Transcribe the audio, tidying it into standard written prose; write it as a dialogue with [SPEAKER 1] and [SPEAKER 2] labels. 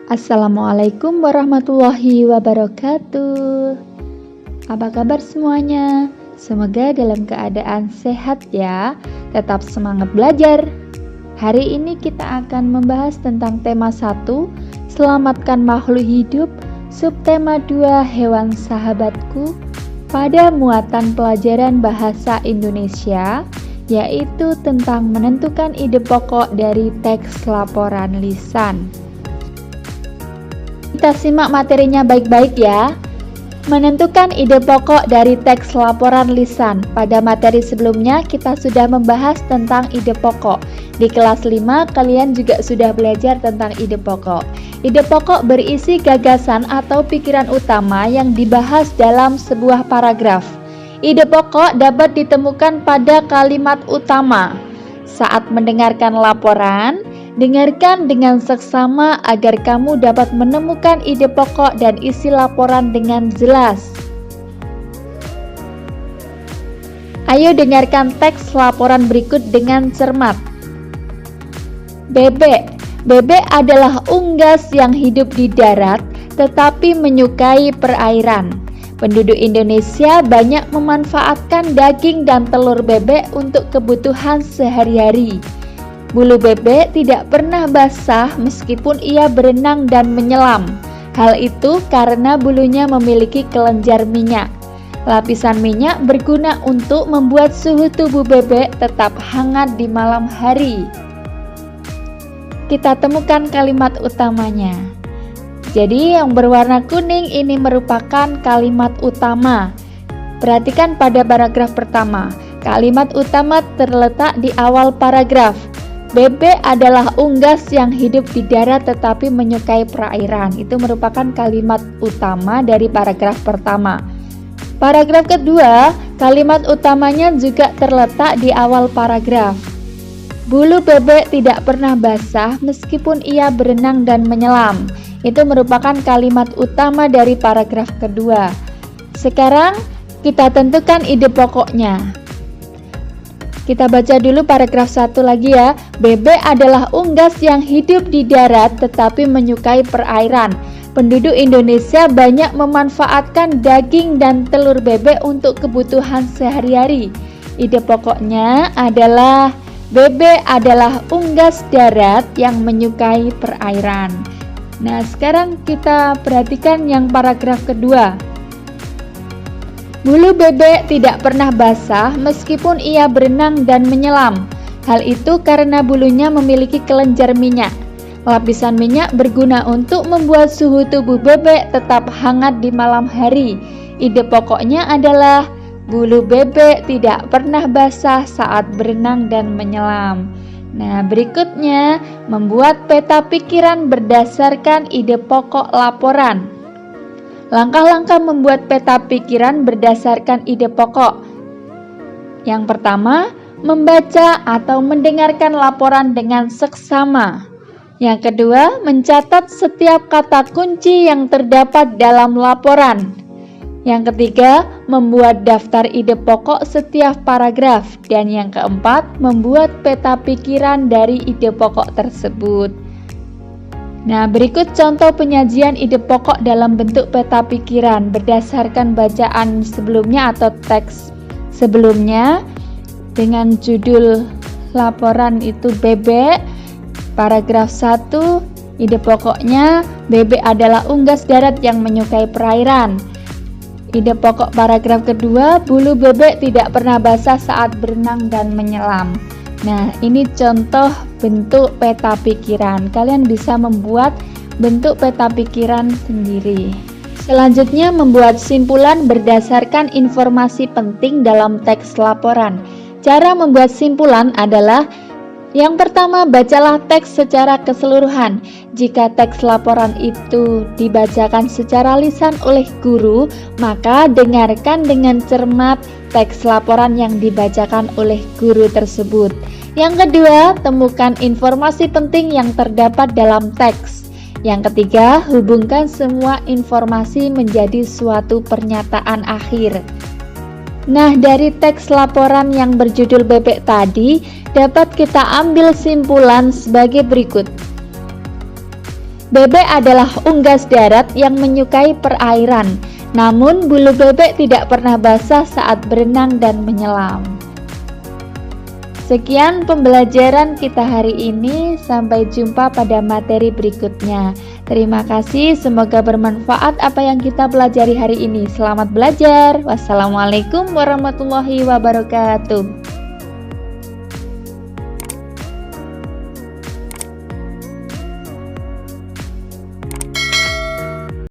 [SPEAKER 1] Assalamualaikum warahmatullahi wabarakatuh. Apa kabar semuanya? Semoga dalam keadaan sehat ya. Tetap semangat belajar. Hari ini kita akan membahas tentang tema 1, selamatkan makhluk hidup, subtema 2, hewan sahabatku, pada muatan pelajaran bahasa Indonesia, yaitu tentang menentukan ide pokok dari teks laporan lisan. Kita simak materinya baik-baik ya. Menentukan ide pokok dari teks laporan lisan. Pada materi sebelumnya kita sudah membahas tentang ide pokok. Di kelas 5 kalian juga sudah belajar tentang ide pokok. Ide pokok berisi gagasan atau pikiran utama yang dibahas dalam sebuah paragraf. Ide pokok dapat ditemukan pada kalimat utama. Saat mendengarkan laporan, dengarkan dengan seksama agar kamu dapat menemukan ide pokok dan isi laporan dengan jelas. Ayo dengarkan teks laporan berikut dengan cermat. Bebek. Bebek adalah unggas yang hidup di darat tetapi menyukai perairan. Penduduk Indonesia banyak memanfaatkan daging dan telur bebek untuk kebutuhan sehari-hari. Bulu bebek tidak pernah basah meskipun ia berenang dan menyelam. Hal itu karena bulunya memiliki kelenjar minyak. Lapisan minyak berguna untuk membuat suhu tubuh bebek tetap hangat di malam hari. Kita temukan kalimat utamanya. Jadi yang berwarna kuning ini merupakan kalimat utama. Perhatikan pada paragraf pertama. Kalimat utama terletak di awal paragraf. Bebek adalah unggas yang hidup di darat tetapi menyukai perairan. Itu merupakan kalimat utama dari paragraf pertama. Paragraf kedua, kalimat utamanya juga terletak di awal paragraf. Bulu bebek tidak pernah basah meskipun ia berenang dan menyelam. Itu merupakan kalimat utama dari paragraf kedua. Sekarang kita tentukan ide pokoknya. Kita baca dulu paragraf 1 lagi ya. Bebek adalah unggas yang hidup di darat tetapi menyukai perairan. Penduduk Indonesia banyak memanfaatkan daging dan telur bebek untuk kebutuhan sehari-hari. Ide pokoknya adalah bebek adalah unggas darat yang menyukai perairan. Nah, sekarang kita perhatikan yang paragraf kedua. Bulu bebek tidak pernah basah meskipun ia berenang dan menyelam. Hal itu karena bulunya memiliki kelenjar minyak. Lapisan minyak berguna untuk membuat suhu tubuh bebek tetap hangat di malam hari. Ide pokoknya adalah bulu bebek tidak pernah basah saat berenang dan menyelam. Nah, berikutnya membuat peta pikiran berdasarkan ide pokok laporan. Langkah-langkah membuat peta pikiran berdasarkan ide pokok. Yang pertama, membaca atau mendengarkan laporan dengan seksama. Yang kedua, mencatat setiap kata kunci yang terdapat dalam laporan. Yang ketiga, membuat daftar ide pokok setiap paragraf. Dan yang keempat, membuat peta pikiran dari ide pokok tersebut. Nah, berikut contoh penyajian ide pokok dalam bentuk peta pikiran berdasarkan bacaan sebelumnya atau teks sebelumnya dengan judul laporan itu bebek. Paragraf 1, ide pokoknya bebek adalah unggas darat yang menyukai perairan. Ide pokok paragraf kedua, bulu bebek tidak pernah basah saat berenang dan menyelam. Nah, ini contoh bentuk peta pikiran. Kalian bisa membuat bentuk peta pikiran sendiri. Selanjutnya, membuat simpulan berdasarkan informasi penting dalam teks laporan. Cara membuat simpulan adalah yang pertama, bacalah teks secara keseluruhan. Jika teks laporan itu dibacakan secara lisan oleh guru, maka dengarkan dengan cermat teks laporan yang dibacakan oleh guru tersebut. Yang kedua, temukan informasi penting yang terdapat dalam teks. Yang ketiga, hubungkan semua informasi menjadi suatu pernyataan akhir. Nah, dari teks laporan yang berjudul bebek tadi, dapat kita ambil simpulan sebagai berikut. Bebek adalah unggas darat yang menyukai perairan, namun bulu bebek tidak pernah basah saat berenang dan menyelam. Sekian pembelajaran kita hari ini, sampai jumpa pada materi berikutnya. Terima kasih, semoga bermanfaat apa yang kita pelajari hari ini. Selamat belajar. Wassalamualaikum warahmatullahi wabarakatuh.